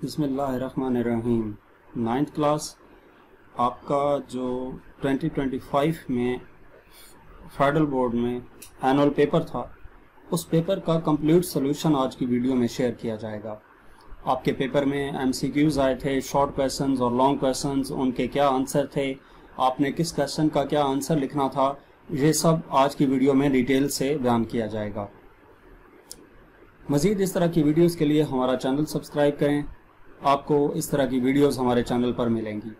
बिस्मिल्लाहिर्रहमानिर्रहीम। 9th class आपका जो 2025 में फेडरल बोर्ड में एनुअल पेपर था, उस पेपर का कंप्लीट सॉल्यूशन आज की वीडियो में शेयर किया जाएगा। आपके पेपर में एमसीक्यूज आए थे, शॉर्ट क्वेश्चंस और लॉन्ग क्वेश्चंस, उनके क्या आंसर थे, आपने किस क्वेश्चन का क्या आंसर लिखना था, ये सब आज की वीडियो में डिटेल से बयान किया जाएगा। मज़ीद इस तरह की वीडियोस के लिए हमारा चैनल सब्सक्राइब करें, आपको इस तरह की वीडियोस हमारे चैनल पर मिलेंगी।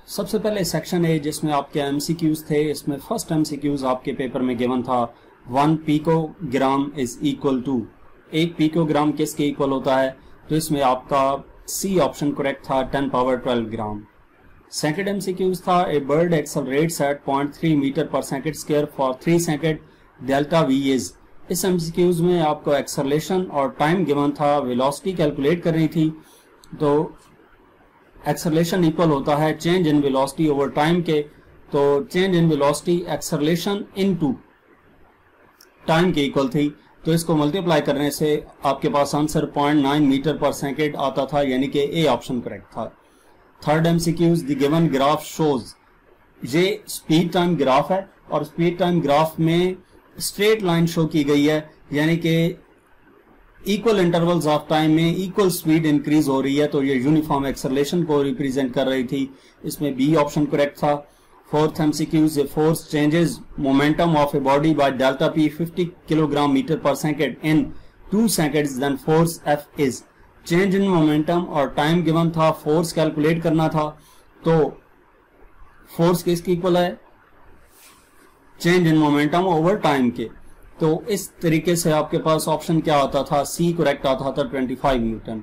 सबसे पहले सेक्शन ए जिसमें आपके एमसीक्यूज थे, इसमें फर्स्ट एमसीक्यूज आपके पेपर में गिवन था 1 picogram is equal to, 1 picogram किसके इक्वल होता है, तो इसमें आपका सी ऑप्शन करेक्ट था 10 पावर 12 ग्राम। सेकंड एमसीक्यूज था ए bird accelerates eight 0.3 metre per second square for 3 second, delta we is. इस एमसीक्यूज में आपको एक्सेलरेशन और टाइम गिवन था, वेलोसिटी कैलकुलेट करनी थी, तो एक्सेलरेशन इक्वल होता है change in velocity over time के, तो change in velocity acceleration into time के इक्वल थी, तो इसको मल्टीप्लाई करने से आपके पास आंसर 0.9 मीटर पर सेकेंड आता था, यानी कि ए ऑप्शन करेक्ट था। Third MCQs the given graph shows, ये स्पीड टाइम ग्राफ है और स्पीड टाइम ग्राफ में स्ट्रेट लाइन शो की गई है, यानी कि इक्वल इंटरवल्स ऑफ टाइम में इक्वल स्पीड इंक्रीज हो रही है, तो ये यूनिफॉर्म एक्सेलरेशन को रिप्रेजेंट कर रही थी, इसमें बी ऑप्शन करेक्ट था। Fourth MCQs, force changes momentum of a body by delta P 50 kilogram metre per second in 2 seconds, then force F is. Change in momentum और टाइम गिवन था, force calculate करना था, तो force किसकी equal है, change in momentum over time के, तो इस तरीके से आपके पास ऑप्शन क्या आता था, सी करेक्ट आता था 25 newton.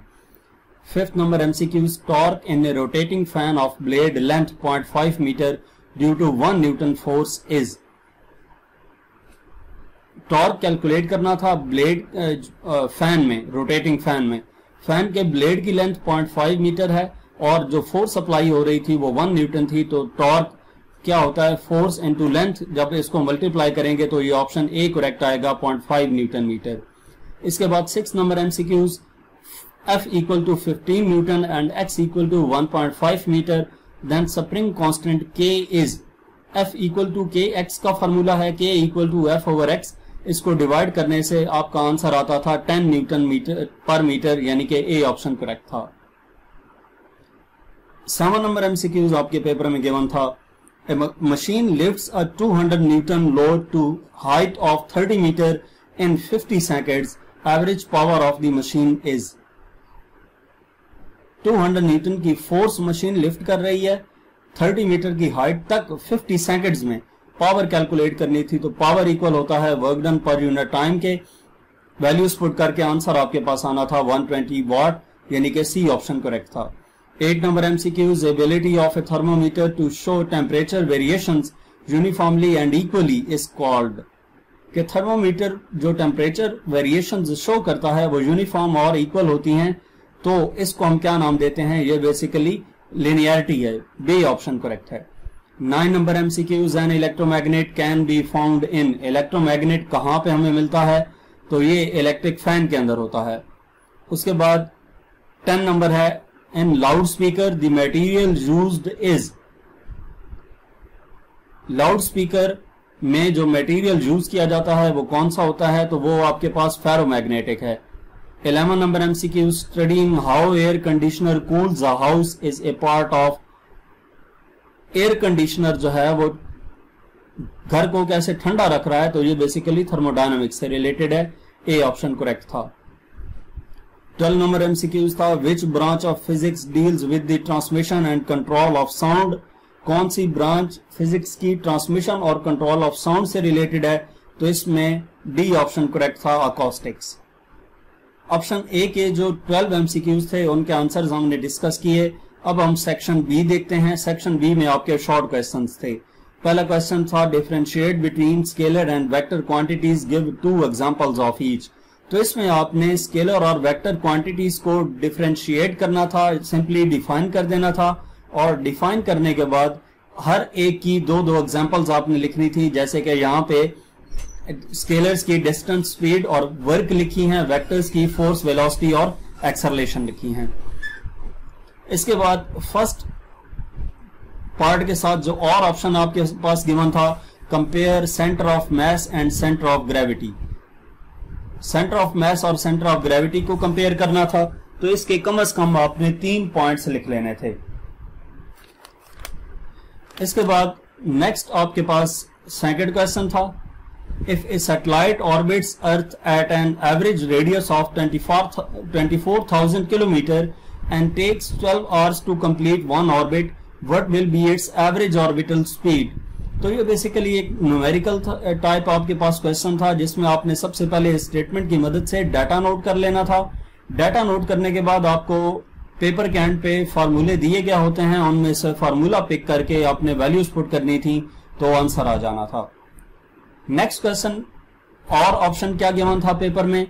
Fifth number MCQs, torque in a rotating fan of blade length 0.5 metre due to 1 newton force is. Torque calculate करना था ब्लेड फैन में, रोटेटिंग फैन में, फैन के ब्लेड की लेंथ 0.5 मीटर है और जो फोर्स अप्लाई हो रही थी वो 1 न्यूटन थी, तो टॉर्क क्या होता है, फोर्स इनटू लेंथ, जब इसको मल्टीप्लाई करेंगे तो ये ऑप्शन ए करेक्ट आएगा 0.5 न्यूटन मीटर। इसके बाद 6 number MCQs, F equal to 15 newton and X equal to 1.5 metre, then spring constant K is. F equal to K X का फॉर्मूला है, K equal to F over X, इसको divide करने से आपका answer आता था 10 न्यूटन मीटर पर metre, यानी कि ए ऑप्शन करेक्ट था। 7 नंबर एमसीक्यूज आपके पेपर में गिवन था a machine lifts a 200 Newton load to height of 30 meter in 50 seconds. Average power of the machine is। 200 Newton की फोर्स मशीन लिफ्ट कर रही है 30 मीटर की हाइट तक 50 सेकंड्स में, पावर कैलकुलेट करनी थी, तो पावर इक्वल होता है work done per unit time के। वैल्यूज पुट करके आंसर आपके पास आना था 120 वाट, यानी कि सी ऑप्शन करेक्ट था। 8 number MCQs, ability of a thermometer to show temperature variations uniformly and equally is called. कि थर्मोमीटर जो टेम्परेचर वेरिएशंस शो करता है वो यूनिफॉर्म और इक्वल होती हैं, तो इसको हम क्या नाम देते हैं, ये बेसिकली लिनियरिटी है, बी ऑप्शन करेक्ट है। 9 number MCQs, an electromagnet can be found in. Electromagnet कहाँ पे हमें मिलता है, तो ये इलेक्ट्रिक फैन के अंदर होता है। उसके बाद 10 नंबर है, in loud speaker the material used is. Loud speaker में जो मटेरियल यूज किया जाता है वो कौन सा होता है, तो वो आपके पास फेरोमैग्नेटिक है। 11 number MCQ, studying how air conditioner cools a house is a part of. Air conditioner जो है वो घर को कैसे ठंडा रख रहा है, तो ये बेसिकली थर्मोडायनामिक्स से रिलेटेड है, ए ऑप्शन करेक्ट था। 12 नंबर एमसीक्यूज था, which branch of physics deals with the transmission and control of sound. कौन सी ब्रांच फिजिक्स की ट्रांसमिशन और कंट्रोल ऑफ साउंड से रिलेटेड है, तो इसमें डी ऑप्शन करेक्ट था, अकॉस्टिक्स। ऑप्शन ए के जो 12 एमसीक्यूज थे उनके आंसर्स हमने डिस्कस किए। अब हम सेक्शन बी देखते हैं। सेक्शन बी में आपके शॉर्ट क्वेश्चंस थे। पहला क्वेश्चन था, differentiate between scalar and vector quantities, give 2 examples of each. तो इसमें आपने स्केलर और वेक्टर क्वांटिटीज को डिफरेंशिएट करना था, सिंपली डिफाइन कर देना था, और डिफाइन करने के बाद हर एक की 2-2 एग्जांपल्स आपने लिखनी थी। जैसे कि यहाँ पे स्केलर्स की डिस्टेंस, स्पीड और वर्क लिखी हैं, वेक्टर्स की फोर्स, वेलोसिटी और एक्सेलरेशन लिखी हैं। इसके बाद फर्स्ट पार्ट के साथ जो और ऑप्शन आपके पास गिवन था, compare centre of mass and centre of gravity. Centre of mass और सेंटर ऑफ ग्रेविटी को कंपेयर करना था, तो इसके कम से कम आपने 3 पॉइंट्स लिख लेने थे। इसके बाद नेक्स्ट आपके पास सेकंड क्वेश्चन था, if a satellite orbits Earth at an average radius of 24,000 kilometre and takes 12 hours to complete one orbit, what will be its average orbital speed. तो ये बेसिकली एक न्यूमेरिकल टाइप आपके पास question था, जिसमें आपने सबसे पहले स्टेटमेंट की मदद से डाटा नोट कर लेना था। डाटा नोट करने के बाद आपको पेपर के एंड पे फार्मूले दिए गए होते हैं, उनमें से फार्मूला पिक करके आपने वैल्यूज पुट करनी थी, तो आंसर आ जाना था। नेक्स्ट क्वेश्चन और ऑप्शन क्या गिवन था पेपर में,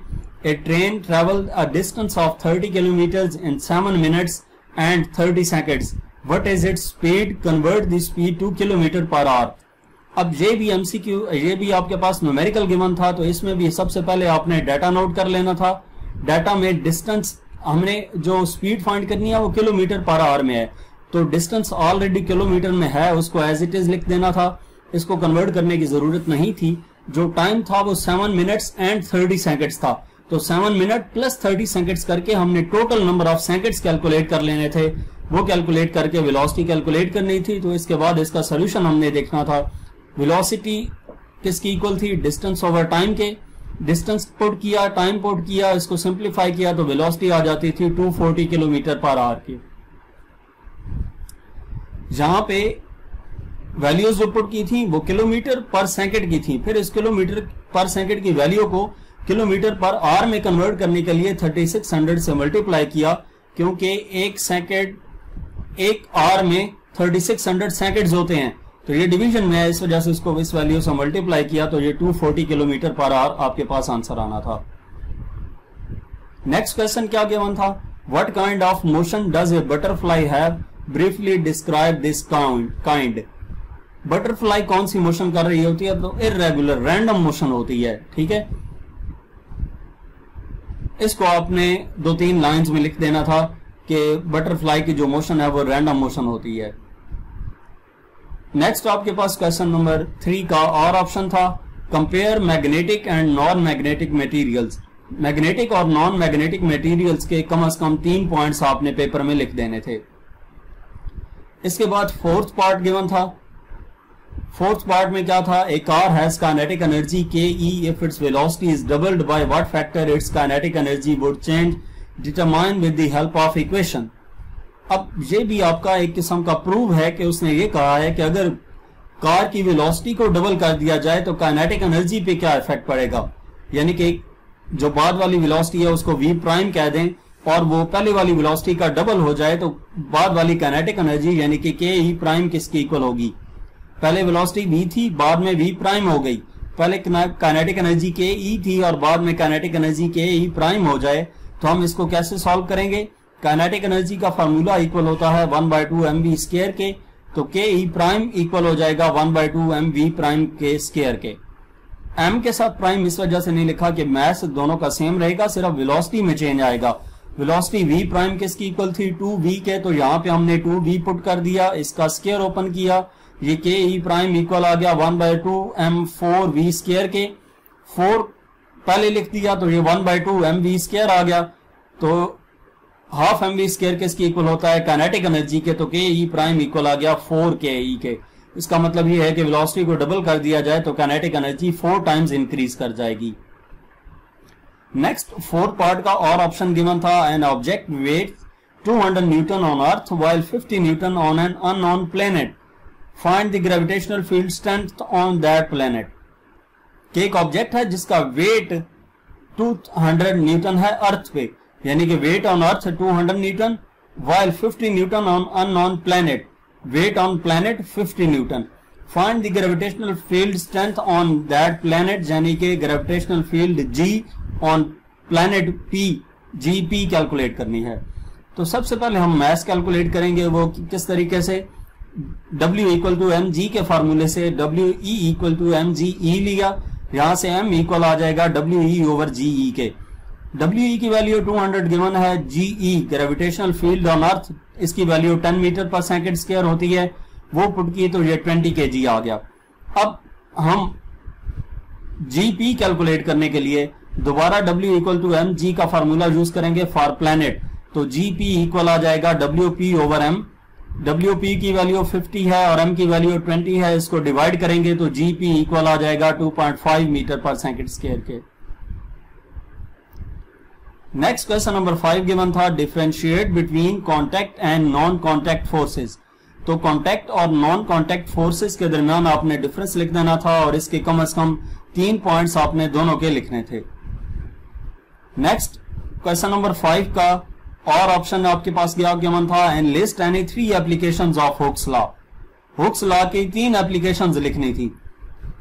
a train travel a distance of 30 kilometre in 7 minutes and 30 seconds, what is its speed, convert the speed to kilometre per hour. अब ये भी एमसीक्यू, ये भी आपके पास न्यूमेरिकल गिवन था, तो इसमें भी सबसे पहले आपने डाटा नोट कर लेना था। डाटा में डिस्टेंस, हमने जो स्पीड फाइंड करनी है वो किलोमीटर पर आवर में है, तो डिस्टेंस ऑलरेडी किलोमीटर में है, उसको एज इट इज लिख देना था, इसको कन्वर्ट करने की जरूरत नहीं थी। जो टाइम था वो 7 मिनट्स एंड 30 सेकेंड्स था, तो 7 मिनट प्लस 30 सेकेंड्स करके हमने total number of seconds calculate कर लेने थे, वो कैलकुलेट करके वेलोसिटी कैलकुलेट करनी थी। तो इसके बाद इसका सोल्यूशन हमने देखना था। वेलोसिटी किसकी इक्वल थी, डिस्टेंस ओवर टाइम के, डिस्टेंस पुट किया, टाइम पुट किया, इसको सिंप्लीफाई किया तो वेलोसिटी आ जाती थी 240 किलोमीटर पर आवर की। जहां पे वैल्यूज जो पुट की थी वो किलोमीटर पर सेकंड की थी, फिर इस किलोमीटर पर सेकंड की वैल्यू को किलोमीटर पर आवर में कन्वर्ट करने के लिए 3600 से मल्टीप्लाई किया, क्योंकि एक आवर में 3600 सेकंड्स होते हैं, तो ये डिवीजन में है, इस वजह से इसको इस वैल्यू से मल्टीप्लाई किया, तो ये 240 किलोमीटर पर आवर आपके पास आंसर आना था। नेक्स्ट क्वेश्चन क्या गिवन था, what kind of motion does a butterfly have, briefly describe this kind. Butterfly कौन सी मोशन कर रही होती है, तो इर्रेगुलर रैंडम मोशन होती है, ठीक है। इसको आपने 2-3 लाइंस में लिख देना था कि बटरफ्लाई की जो मोशन है वो रैंडम मोशन होती है। नेक्स्ट आपके पास क्वेश्चन नंबर 3 का और ऑप्शन था, compare magnetic and non magnetic materials. Magnetic और नॉन मैग्नेटिक मटेरियल्स के कम से कम 3 पॉइंट्स आपने पेपर में लिख देने थे। इसके बाद फोर्थ पार्ट गिवन था। फोर्थ पार्ट में क्या था, ए कार हैज काइनेटिक एनर्जी के E if its velocity is doubled by what factor it's kinetic energy would change, determine with the help of equation. अब ये भी आपका एक किस्म का प्रूव है कि उसने ये कहा है कि अगर कार की वेलोसिटी को डबल कर दिया जाए तो काइनेटिक एनर्जी पे क्या इफेक्ट पड़ेगा, यानी कि जो बाद वाली वेलोसिटी है उसको v प्राइम कह दें और वो पहले वाली वेलोसिटी का डबल हो जाए, तो बाद वाली काइनेटिक एनर्जी यानी कि के ई प्राइम किसकी इक्वल होगी। पहले वेलोसिटी v थी, बाद में v प्राइम हो गई, पहले काइनेटिक एनर्जी के ई थी और बाद में काइनेटिक एनर्जी के ई प्राइम हो जाए, तो हम इसको कैसे सॉल्व करेंगे। काइनेटिक एनर्जी का फार्मूला इक्वल होता है 1/2 mv स्क्वायर के, तो के ई प्राइम इक्वल हो जाएगा 1/2 mv प्राइम के स्क्वायर के। m के साथ प्राइम इस वजह से नहीं लिखा कि मैथ दोनों का सेम रहेगा, सिर्फ वेलोसिटी में चेंज आएगा। वेलोसिटी v प्राइम किसकी इक्वल थी 2v के, तो यहाँ पे हमने 2v पुट कर दिया, इसका स्क्वायर ओपन किया, ये के ई प्राइम इक्वल आ गया 1/2 m4v स्क्वायर के। 4 पहले लिख दिया तो ये 1/2 mv स्क्वायर आ गया, तो हाफ mv स्क्वायर किसकी इक्वल होता है काइनेटिक एनर्जी के, तो के ई प्राइम इक्वल आ गया 4 के ई के। इसका मतलब ये है कि वेलोसिटी को डबल कर दिया जाए तो काइनेटिक एनर्जी 4 टाइम्स इंक्रीज कर जाएगी। नेक्स्ट फोर्थ पार्ट का और ऑप्शन गिवन था, an object wait 200 Newton on earth while 50 newton on an unknown planet, find the gravitational field strength on that planet. कि एक ऑब्जेक्ट है जिसका वेट 200 न्यूटन है अर्थ पे, यानी कि weight on Earth 200 newton while 50 newton on unknown planet, weight on planet 50 newton, find the gravitational field strength on that planet, यानी कि gravitational field g on planet P, g P calculate करनी है। तो सबसे पहले हम मैथ कैलकुलेट करेंगे, वो किस तरीके से, W equal to m g के फार्मूले से W E equal to m g e लिया, यहां से m इक्वल आ जाएगा WE ओवर GE के। WE की वैल्यू 200 गिवन है, GE gravitational field on earth, इसकी value 10 metre per second square होती है, वो पुट की तो ये 20 kg आ गया। अब हम GP कैलकुलेट करने के लिए दोबारा W इक्वल टू mg का फार्मूला यूज करेंगे फॉर प्लैनेट, तो GP इक्वल आ जाएगा WP ओवर m। WP की वैल्यू 50 है और m की वैल्यू 20 है, इसको डिवाइड करेंगे तो GP इक्वल आ जाएगा 2.5 मीटर पर सेकंड स्क्वायर के। नेक्स्ट क्वेश्चन नंबर 5 गिवन था, differentiate between contact and non contact forces. तो कॉन्टैक्ट और नॉन कॉन्टैक्ट फोर्सेस के दरमियान आपने डिफरेंस लिख देना था और इसके कम से कम 3 पॉइंट्स आपने दोनों के लिखने थे। नेक्स्ट क्वेश्चन नंबर 5 का और ऑप्शन आपके पास गिवन था, and list any 3 applications of Hooke's law. Hooke's law की 3 एप्लीकेशंस लिखनी थी।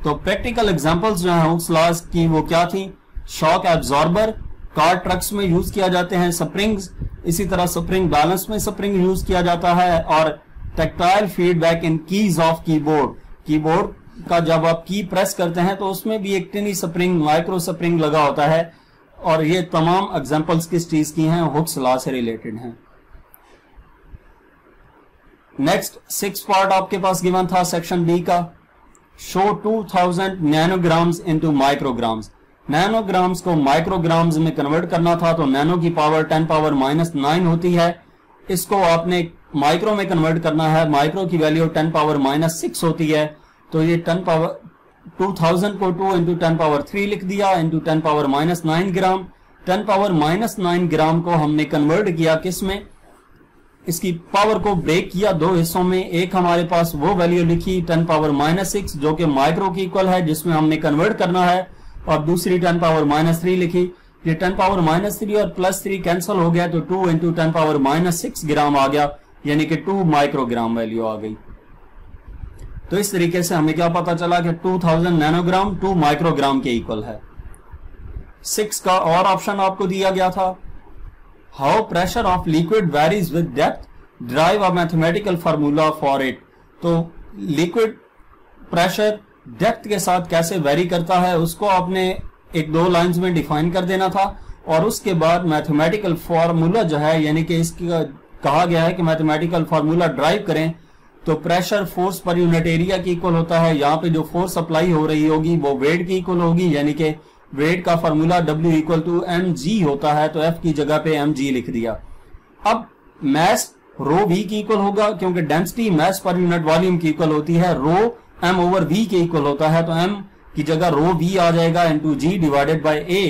तो प्रैक्टिकल एग्जांपल्स जो है हुक्स लॉ की वो क्या थी, शॉक एब्जॉर्बर, कार ट्रक्स में यूज किया जाते हैं स्प्रिंग्स, इसी तरह स्प्रिंग बैलेंस में स्प्रिंग यूज किया जाता है, और tactile feedback in keys of keyboard. Keyboard का जब आप की प्रेस करते हैं तो उसमें भी एक टिनी स्प्रिंग, माइक्रो स्प्रिंग लगा होता है, और ये तमाम एग्जांपल्स किस चीज की हैं, हुक्स लॉ से रिलेटेड हैं। नेक्स्ट 6 पार्ट आपके पास गिवन था सेक्शन बी का, show 2000 nanograms into micrograms. Nanograms को माइक्रोग्राम्स में कन्वर्ट करना था, तो नैनो की पावर 10 पावर -9 होती है, इसको आपने माइक्रो में कन्वर्ट करना है, माइक्रो की वैल्यू 10 पावर -6 होती है, तो ये 2000 को 2 इंटू 10 पावर 3 लिख दिया, इंटू 10 पावर -9 ग्राम। 10 पावर -9 ग्राम को हमने कन्वर्ट किया किस में, इसकी पावर को ब्रेक किया 2 हिस्सों में। एक हमारे पास वो वैल्यू लिखी 10 पावर -6 जो कि माइक्रो की इक्वल है, जिसमें हमने कन्वर्ट करना है, और दूसरी 10 पावर -3 लिखी। ये 10 पावर -3 और +3 कैंसिल हो गया, तो 2 इंटू 10 पावर -6 ग्राम आ गया, यानी कि 2 माइक्रोग्राम वैल्यू आ गई। तो इस तरीके से हमें क्या पता चला कि 2000 नैनोग्राम 2 माइक्रोग्राम के इक्वल है। 6 का और ऑप्शन आपको दिया गया था, how pressure of liquid varies with depth, drive a mathematical formula for it. तो लिक्विड प्रेशर डेप्थ के साथ कैसे वेरी करता है उसको आपने 1-2 लाइंस में डिफाइन कर देना था, और उसके बाद मैथमेटिकल फार्मूला जो है, यानी कि इसका कहा गया है कि मैथमेटिकल फार्मूला ड्राइव करें, तो pressure force per unit area की इक्वल होता है। यहाँ पे जो फोर्स अप्लाई हो रही होगी वो वेट की इक्वल होगी, यानी कि वेट का formula W equal to mg होता है, तो F की जगह पे mg लिख दिया। अब मैस रो V की इक्वल होगा, क्योंकि डेंसिटी मैस पर यूनिट वॉल्यूम की इक्वल होती है, रो m ओवर V के इक्वल होता है, तो m की जगह रो V आ जाएगा into G divided by A।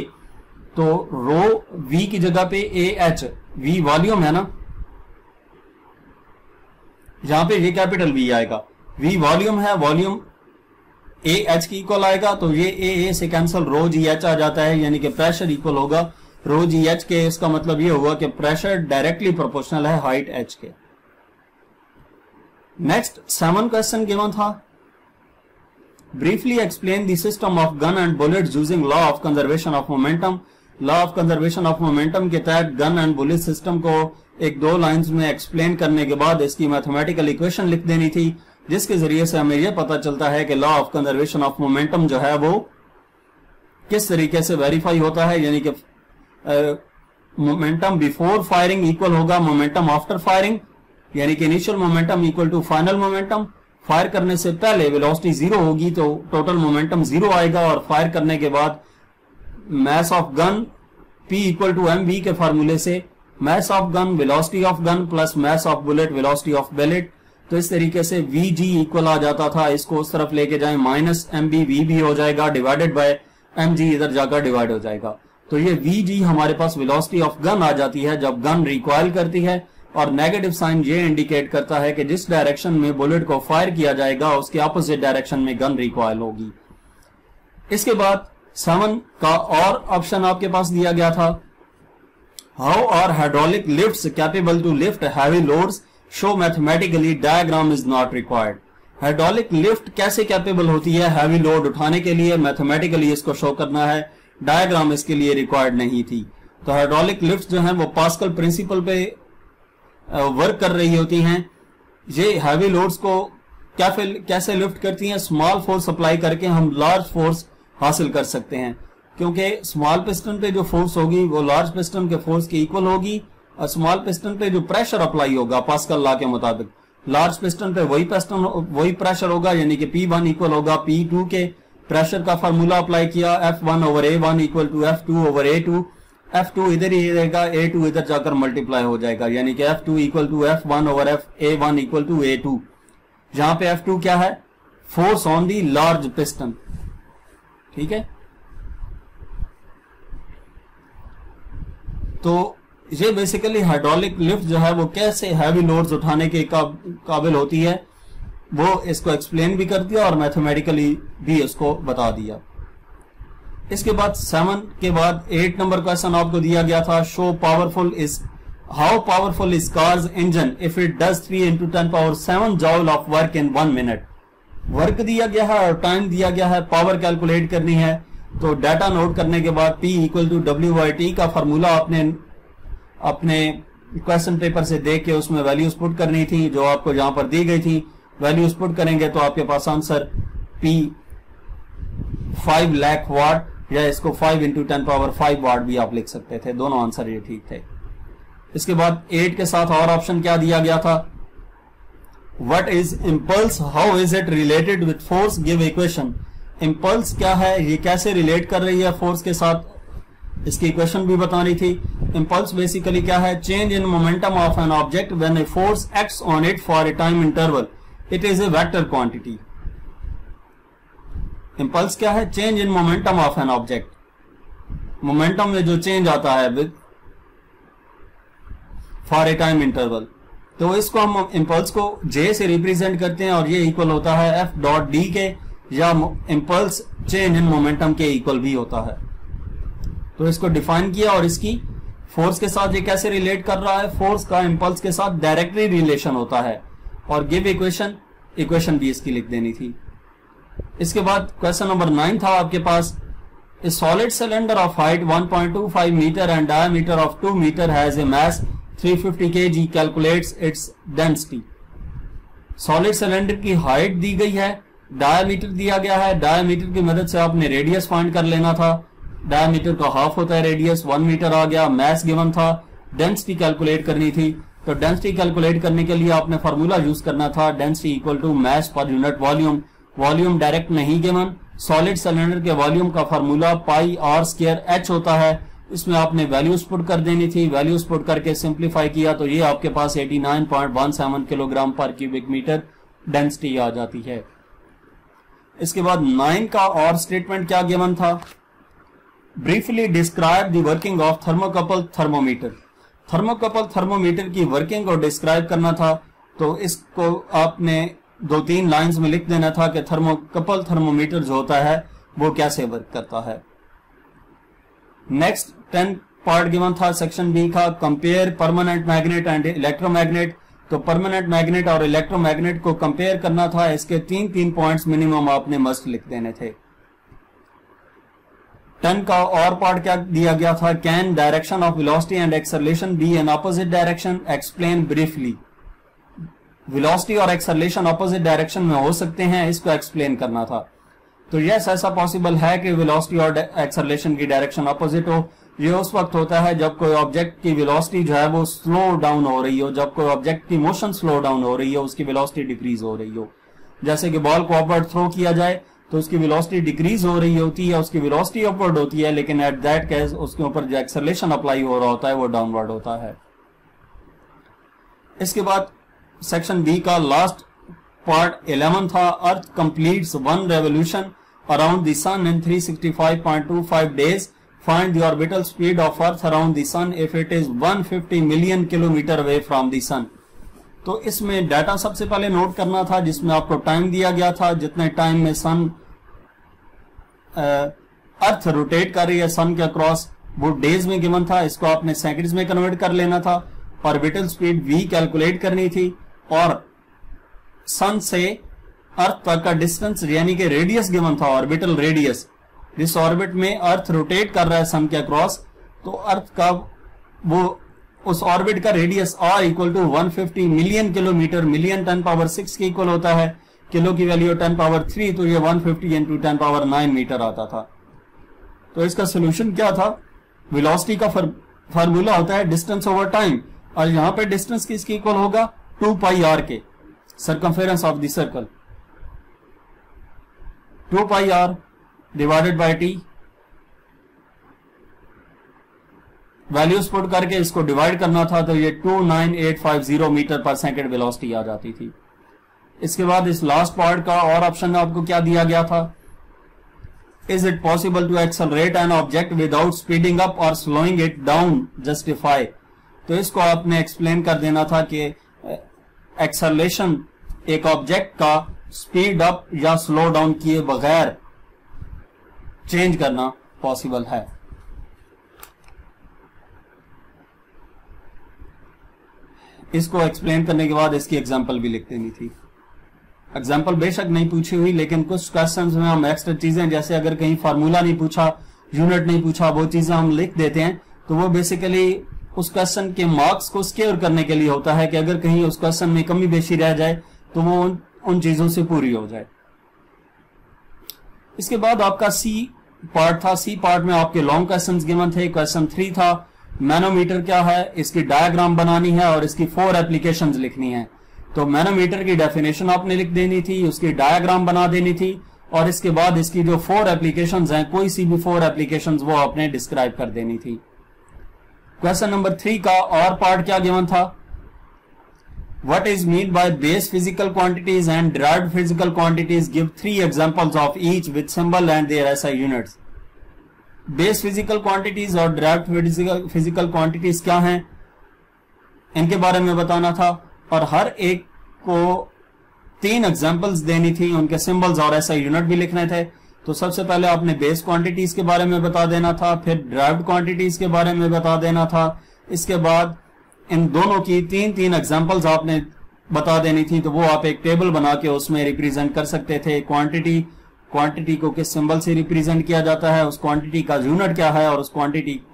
तो रो V की जगह पे AH, V वॉल्यूम है ना, यहां पे ये कैपिटल V आएगा, V वॉल्यूम है, वॉल्यूम AH की इक्वल आएगा, तो ये AA से कैंसिल रो GH आ जाता है, यानी कि प्रेशर इक्वल होगा रो GH के। इसका मतलब ये होगा कि प्रेशर डायरेक्टली प्रोपोर्शनल है हाइट H के। नेक्स्ट 7 क्वेश्चन गिवन था, briefly explain the system of gun and bullets using law of conservation of momentum. Law of conservation of momentum के तहत गन एंड बुलेट सिस्टम को 1-2 lines में explain करने के बाद इसकी मैथमेटिकल इक्वेशन लिख देनी थी, जिसके जरिए से हमें यह पता चलता है कि law of conservation of momentum जो है वो किस तरीके से वेरीफाई होता है, यानी कि मोमेंटम बिफोर फायरिंग इक्वल होगा मोमेंटम आफ्टर फायरिंग, यानी कि initial momentum equal to final momentum. Fire करने से पहले वेलोसिटी 0 होगी तो टोटल मोमेंटम 0 आएगा, और फायर करने के बाद mass of gun P equal to mv के फार्मूले से mass of gun velocity of gun plus mass of bullet velocity of bullet. तो इस तरीके से Vg इक्वल आ जाता था, इसको उस तरफ लेके जाए -mb V भी हो जाएगा डिवाइडेड बाय mg, इधर जाकर डिवाइड हो जाएगा। तो ये Vg हमारे पास वेलोसिटी ऑफ गन आ जाती है जब गन रिकॉइल करती है, और नेगेटिव साइन ये इंडिकेट करता है कि जिस डायरेक्शन में बुलेट को फायर किया जाएगा उसके ऑपोजिट डायरेक्शन में गन रिकॉइल होगी। इसके बाद 7 का और ऑप्शन आपके पास दिया गया था, how are hydraulic lifts capable to lift heavy loads, show mathematically, diagram is not required. Hydraulic lift कैसे कैपेबल होती है हैवी लोड उठाने के लिए, मैथमेटिकली इसको शो करना है, डायग्राम इसके लिए रिक्वायर्ड नहीं थी। तो हाइड्रोलिक लिफ्ट जो है वो पास्कल प्रिंसिपल पे वर्क कर रही होती हैं। ये हैवी लोड्स को कैसे लिफ्ट करती हैं, स्मॉल फोर्स अप्लाई करके हम लार्ज फोर्स हासिल कर सकते हैं, क्योंकि स्मॉल पिस्टन पे जो फोर्स होगी वो लार्ज पिस्टन के फोर्स के इक्वल होगी, और स्मॉल पिस्टन पे जो प्रेशर अप्लाई होगा पास्कल लॉ के मुताबिक लार्ज पिस्टन पे वही प्रेशर होगा, यानी कि P1 इक्वल होगा P2 के। प्रेशर का फार्मूला अप्लाई किया, F1/A1 equal to F2/A2। F2 इधर ही रहेगा, A2 इधर जाकर मल्टीप्लाई हो जाएगा, यानी कि F2 equal to F1/A1 equal to A2। जहां पे F2 क्या है, force on the large piston. ठीक है, तो ये बेसिकली हाइड्रोलिक लिफ्ट जो है वो कैसे हैवी लोड्स उठाने के काबिल होती है, वो इसको एक्सप्लेन भी कर दिया और मैथमेटिकली भी इसको बता दिया। इसके बाद 7 के बाद 8 नंबर क्वेश्चन आपको दिया गया था, show how powerful is cars engine if it does 3 × 10⁻7 जॉल of work in 1 minute. Work दिया गया है और टाइम दिया गया है, पावर कैलकुलेट करनी है। तो डाटा नोट करने के बाद P इक्वल टू W/T का फार्मूला आपने अपने क्वेश्चन पेपर से देख के उसमें वैल्यूज पुट करनी थी, जो आपको जहां पर दी गई थी। वैल्यूज पुट करेंगे तो आपके पास आंसर P 5 लाख वाट, या इसको 5 × 10⁻5 वाट भी आप लिख सकते थे, दोनों आंसर ये ठीक थे। इसके बाद 8 के साथ और ऑप्शन क्या दिया गया था, what is impulse, how is it related with force, give equation. Impulse क्या है, ये कैसे रिलेट कर रही है फोर्स के साथ, इसकी इक्वेशन भी बतानी थी। इम्पल्स बेसिकली क्या है, change in momentum of an object when a force acts on it for a time interval, it is a vector quantity. Impulse क्या है, change in momentum of an object, momentum में जो change आता है with for a time interval. तो इसको हम impulse को J से रिप्रेजेंट करते हैं और ये इक्वल होता है F.D के, या इम्पल्स चेंज इन मोमेंटम के इक्वल भी होता है। तो इसको डिफाइन किया और इसकी फोर्स के साथ ये कैसे रिलेट कर रहा है, फोर्स का इम्पल्स के साथ डायरेक्टली रिलेशन होता है। और गिव इक्वेशन भी इसकी लिख देनी थी। इसके बाद क्वेश्चन नंबर 9 था आपके पास, a solid cylinder of height 1.25 metre and diameter of 2 metre has a mass 350 kg, calculates its density. Solid cylinder की हाइट दी गई है, डायमीटर दिया गया है, डायमीटर की मदद से आपने रेडियस फाइंड कर लेना था। डायमीटर का हाफ होता है रेडियस, 1 मीटर आ गया। मैस गिवन था, डेंसिटी कैलकुलेट करनी थी। तो डेंसिटी कैलकुलेट करने के लिए आपने फार्मूला यूज करना था, डेंसिटी इक्वल टू मास पर यूनिट वॉल्यूम। वॉल्यूम डायरेक्ट नहीं गिवन, सॉलिड सिलेंडर के वॉल्यूम का फार्मूला πr² होता है। इसमें आपने वैल्यूज पुट कर देनी थी, वैल्यूज पुट करके सिंप्लीफाई किया तो ये आपके पास 89.17 किलोग्राम पर क्यूबिक मीटर डेंसिटी आ जाती है। इसके बाद 9 का और स्टेटमेंट क्या गिवन था, briefly describe the working of thermocouple thermometer. Thermocouple thermometer की वर्किंग को डिस्क्राइब करना था, तो इसको आपने 2-3 लाइंस में लिख देना था कि थर्मोकपल थर्मोमीटर जो होता है वो कैसे वर्क करता है। नेक्स्ट 10 पार्ट गिवन था सेक्शन बी का, compare permanent magnet and electromagnet. तो परमानेंट मैग्नेट और इलेक्ट्रोमैग्नेट को कंपेयर करना था, इसके 3 पॉइंट्स मिनिमम आपने मस्ट लिख देने थे। 10 का और पार्ट क्या दिया गया था, can direction of velocity and acceleration be in opposite direction, explain briefly. Velocity और एक्सेलरेशन ऑपोजिट डायरेक्शन में हो सकते हैं, इसको एक्सप्लेन करना था। तो यस, ऐसा पॉसिबल है कि वेलोसिटी और एक्सेलरेशन की डायरेक्शन ऑपोजिट हो। ये उस वक्त होता है जब कोई ऑब्जेक्ट की वेलोसिटी जो है वो स्लो डाउन हो रही हो, जब कोई ऑब्जेक्ट की मोशन स्लो डाउन हो रही हो, उसकी वेलोसिटी डिक्रीज हो रही हो। जैसे कि बॉल को अपवर्ड थ्रो किया जाए तो उसकी वेलोसिटी डिक्रीज हो रही होती है, उसकी वेलोसिटी अपवर्ड होती है, लेकिन एट दैट केस उसके ऊपर जो एक्सेलरेशन अप्लाई हो रहा होता है वो डाउनवर्ड होता है। इसके बाद सेक्शन बी का लास्ट पार्ट 11 था, earth completes 1 revolution around the sun in 365.25 days. Find the orbital speed of Earth around the sun if it is 150 million kilometer away from the sun. तो इसमें data सबसे पहले note करना था, जिसमें आपको टाइम दिया गया था, जितने टाइम में सन अर्थ रोटेट कर रही है सन के अक्रॉस, वो डेज में गिवन था। इसको आपने सेकंड्स में कन्वर्ट कर लेना था। ऑर्बिटल स्पीड v कैलकुलेट करनी थी, और सन से अर्थ तक का डिस्टेंस यानी कि रेडियस गिवन था, ऑर्बिटल रेडियस। जिस ऑर्बिट में अर्थ रोटेट कर रहा है सन के अक्रॉस, तो अर्थ का वो उस ऑर्बिट का radius r equal to 150 million kilometre, million 10⁻6 के इक्वल होता है। किलो की वैल्यू 10 पावर 3, तो ये 150 इंटू 10 पावर 9 मीटर आता था। तो इसका सोल्यूशन क्या था? वेलोसिटी का फार्मूला होता है डिस्टेंस ओवर टाइम, और यहां पे डिस्टेंस किसके इक्वल होगा? 2 पाई आर के, circumference of the circle, 2 pi r divided by T. Values put करके इसको डिवाइड करना था, तो ये 29850 मीटर पर सेकेंड वेलोसिटी आ जाती थी। इसके बाद इस लास्ट पार्ट का और ऑप्शन में आपको क्या दिया गया था? Is it possible to accelerate an object without speeding up और स्लोइंग इट डाउन, जस्टिफाई। तो इसको आपने एक्सप्लेन कर देना था कि एक्सेलरेशन एक ऑब्जेक्ट का स्पीड अप या स्लो डाउन किए बगैर चेंज करना पॉसिबल है। इसको एक्सप्लेन करने के बाद इसकी एग्जांपल भी लिख देनी थी। एग्जांपल बेशक नहीं पूछी हुई, लेकिन कुछ क्वेश्चंस में हम एक्स्ट्रा चीजें, जैसे अगर कहीं फार्मूला नहीं पूछा, यूनिट नहीं पूछा, वो चीजें हम लिख देते हैं, तो वो बेसिकली उस क्वेश्चन के मार्क्स को स्क्योर करने के लिए होता है कि अगर कहीं उस क्वेश्चन में कमी बेशी रह जाए तो वो उन चीजों से पूरी हो जाए। इसके बाद आपका सी पार्ट था। सी पार्ट में आपके लॉन्ग क्वेश्चंस गिवन थे। क्वेश्चन 3 था मैनोमीटर क्या है, इसकी डायग्राम बनानी है और इसकी 4 एप्लीकेशंस लिखनी है। तो मैनोमीटर की डेफिनेशन आपने लिख देनी थी, उसकी डायग्राम बना देनी थी, और इसके बाद इसकी जो 4 एप्लीकेशंस हैं, कोई सी भी 4 एप्लीकेशंस वो आपने डिस्क्राइब कर देनी थी। क्वेश्चन नंबर 3 का और पार्ट क्या गिवन था? What is meant by base physical quantities and derived physical quantities? Give 3 examples of each with symbol and their SI units. Base physical quantities और derived फिजिकल क्वांटिटीज क्या हैं, इनके बारे में बताना था, और हर एक को 3 एग्जांपल्स देनी थी, उनके सिंबल्स और SI यूनिट भी लिखने थे। तो सबसे पहले आपने बेस क्वांटिटीज के बारे में बता देना था, फिर derived क्वांटिटीज के बारे में बता देना था, इसके बाद इन दोनों की 3 एग्जांपल्स आपने बता देनी थी। तो वो आप एक टेबल बना के उसमें रिप्रेजेंट कर सकते थे। क्वांटिटी को किस सिंबल से रिप्रेजेंट किया जाता है, उस क्वांटिटी का यूनिट क्या है, और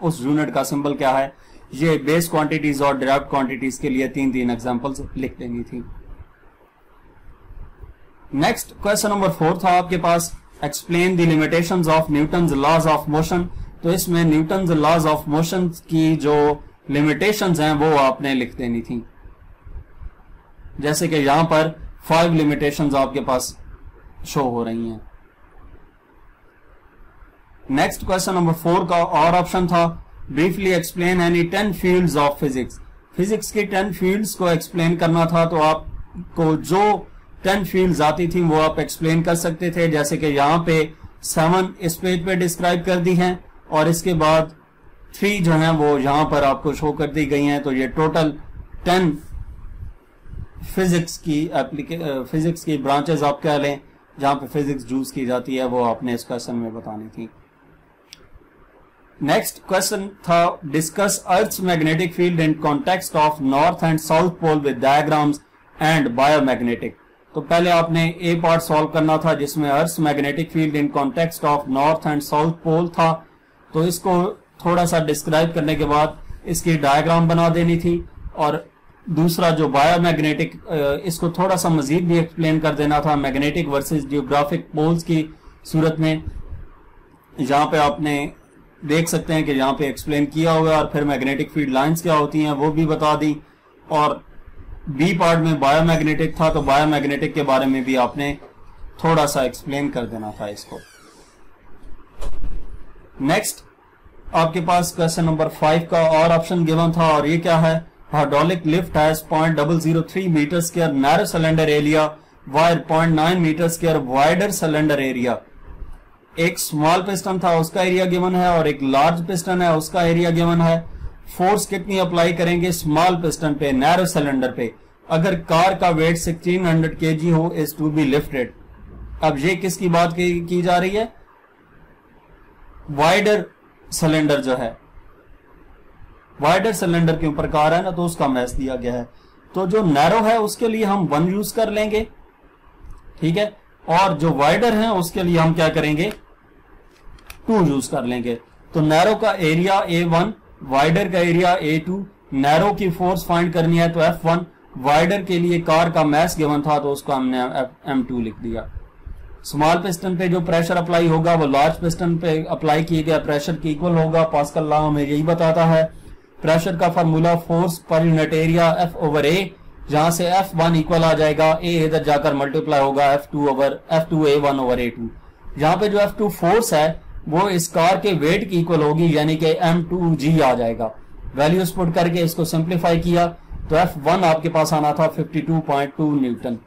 उस यूनिट का सिंबल क्या है। ये बेस क्वांटिटीज और डिराइव्ड क्वांटिटीज के लिए 3 एग्जांपल्स लिख देनी थी। नेक्स्ट क्वेश्चन नंबर 4 था आपके पास, explain the limitations of Newton's laws of motion. तो इसमें न्यूटन्स लॉज ऑफ मोशन की जो लिमिटेशंस हैं वो आपने लिख देनी थी। जैसे कि यहां पर 5 लिमिटेशंस आपके पास शो हो रही हैं। नेक्स्ट क्वेश्चन नंबर 4 का और ऑप्शन था, briefly explain any 10 fields of physics. Physics की 10 फील्ड्स को एक्सप्लेन करना था, तो आपको जो 10 फील्ड्स आती थी वो आप एक्सप्लेन कर सकते थे। जैसे कि यहां पे 7 इस पेज पे डिस्क्राइब कर दी हैं, और इसके बाद 3 जो है वो यहां पर आपको शो कर दी गई हैं। तो ये टोटल 10 फिजिक्स की ब्रांचेस आप कह लें, जहां पे फिजिक्स यूज की जाती है, वो आपने इस क्वेश्चन में बतानी थी। नेक्स्ट क्वेश्चन था, discuss earth's magnetic field in context of north and south pole with diagrams and biomagnetic. तो पहले आपने ए पार्ट सॉल्व करना था, जिसमें earth's magnetic field in context of north and south pole था। तो इसको थोड़ा सा डिस्क्राइब करने के बाद इसकी डायग्राम बना देनी थी, और दूसरा जो बायोमैग्नेटिक, इसको थोड़ा सा मजीद भी एक्सप्लेन कर देना था मैग्नेटिक वर्सेस जियोग्राफिक पोल्स की सूरत में। यहाँ पे आपने देख सकते हैं कि यहाँ पे एक्सप्लेन किया हुआ है, और फिर मैग्नेटिक फील्ड लाइंस क्या होती हैं वो भी बता दी। और बी पार्ट में बायोमैग्नेटिक था, तो बायोमैग्नेटिक के बारे में भी आपने थोड़ा सा एक्सप्लेन कर देना था इसको। नेक्स्ट आपके पास क्वेश्चन नंबर 5 का और ऑप्शन गिवन था, और ये क्या है, hydraulic lift has 0.003 metre square narrow cylinder area wire 0.9 metre square wider cylinder area. एक स्मॉल पिस्टन था, उसका एरिया गिवन है, और एक लार्ज पिस्टन है, उसका एरिया गिवन है। फोर्स कितनी अप्लाई करेंगे स्मॉल पिस्टन पे, नैरो सिलेंडर पे, अगर कार का वेट 1600 kg हो, इज टू बी लिफ्टेड। अब ये किसकी बात की जा रही है, वाइडर सिलेंडर जो है, वाइडर सिलेंडर के ऊपर कार है ना, तो उसका मैथ दिया गया है। तो जो नैरो है उसके लिए हम 1 यूज कर लेंगे, ठीक है, और जो वाइडर है उसके लिए हम क्या करेंगे, 2 यूज कर लेंगे। तो नैरो का एरिया A1, वाइडर का एरिया A2, नैरो की फोर्स फाइंड करनी है तो F1, वाइडर के लिए कार का मैस गिवन था तो उसको हमने M2 लिख दिया। स्मॉल पिस्टन पे जो प्रेशर अप्लाई होगा वो लार्ज पिस्टन पे अप्लाई किए गया प्रेशर के इक्वल होगा। पास्कल लॉ हमें यही बताता है। प्रेशर का formula force per unit area F/A, जहां से F1 इक्वल आ जाएगा, A इधर जाकर मल्टीप्लाई होगा F2A1/A2। यहाँ पे जो F2 फोर्स है वो इस कार के वेट की इक्वल होगी, यानी कि M2G आ जाएगा। वैल्यूज पुट करके इसको सिंप्लीफाई किया तो F1 आपके पास आना था 52.2 Newton.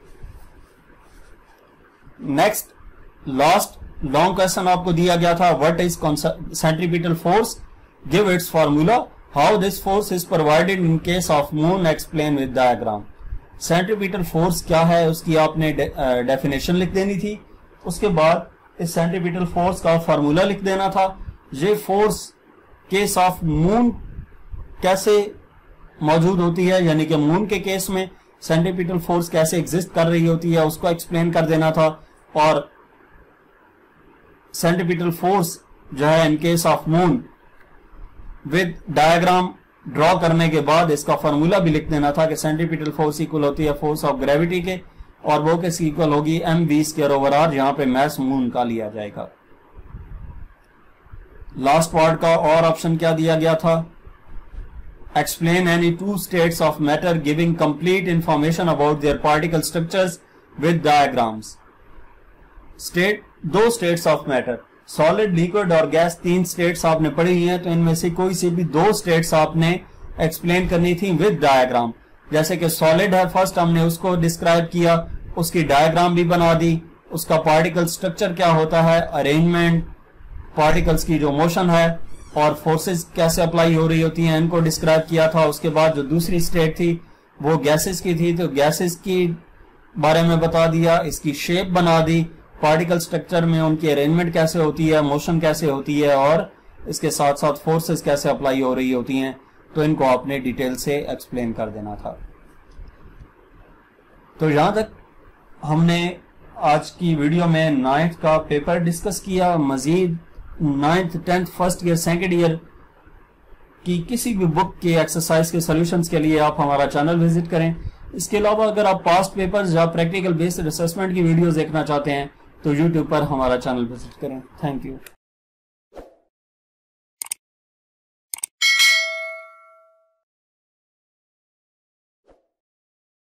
Next last long question आपको दिया गया था, what is centripetal force, give its formula, how this force is provided in case of moon, explain with diagram. Centripetal force क्या है उसकी आपने डेफिनेशन लिख देनी थी, उसके बाद इस सेंट्रीपिटल फोर्स का फार्मूला लिख देना था। ये फोर्स केस ऑफ मून कैसे मौजूद होती है, यानी कि मून के केस में सेंट्रीपिटल फोर्स कैसे एग्जिस्ट कर रही होती है उसको एक्सप्लेन कर देना था। और सेंट्रीपिटल फोर्स जो है in case of moon with diagram draw करने के बाद इसका फार्मूला भी लिख देना था कि सेंट्रीपिटल फोर्स इक्वल होती है फोर्स ऑफ ग्रेविटी के, और वो किसकी इक्वल होगी mv²/r, जहां पे मैस मून का लिया जाएगा। लास्ट पार्ट का और ऑप्शन क्या दिया गया था, explain any two states of matter giving complete information about their particle structures with diagrams। दो states of matter, solid, liquid और गैस, तीन states आपने पढ़ी हैं, तो इनमें से कोई सी भी दो states आपने explain करनी थी with diagram। जैसे कि solid है, फर्स्ट हमने उसको डिस्क्राइब किया, उसकी डायग्राम भी बना दी, उसका पार्टिकल स्ट्रक्चर क्या होता है, अरेंजमेंट, पार्टिकल्स की जो मोशन है और फोर्सेस कैसे अप्लाई हो रही होती हैं इनको डिस्क्राइब किया था। उसके बाद जो दूसरी स्टेट थी वो गैसेस की थी, तो गैसेस की बारे में बता दिया, इसकी शेप बना दी, पार्टिकल स्ट्रक्चर में उनकी अरेंजमेंट कैसे होती है, मोशन कैसे होती है और इसके साथ साथ फोर्सेस कैसे अप्लाई हो रही होती हैं, तो इनको आपने डिटेल से एक्सप्लेन कर देना था। तो यहां तक हमने आज की वीडियो में 9th का पेपर डिस्कस किया। मजीद 9th, 10th, first year, second year की किसी भी बुक के एक्सरसाइज के सॉल्यूशंस के लिए आप हमारा चैनल विजिट करें। इसके अलावा अगर आप पास्ट पेपर्स या प्रैक्टिकल बेस्ड असेसमेंट की वीडियोस देखना चाहते हैं तो यूट्यूब पर हमारा चैनल विजिट करें। Thank you.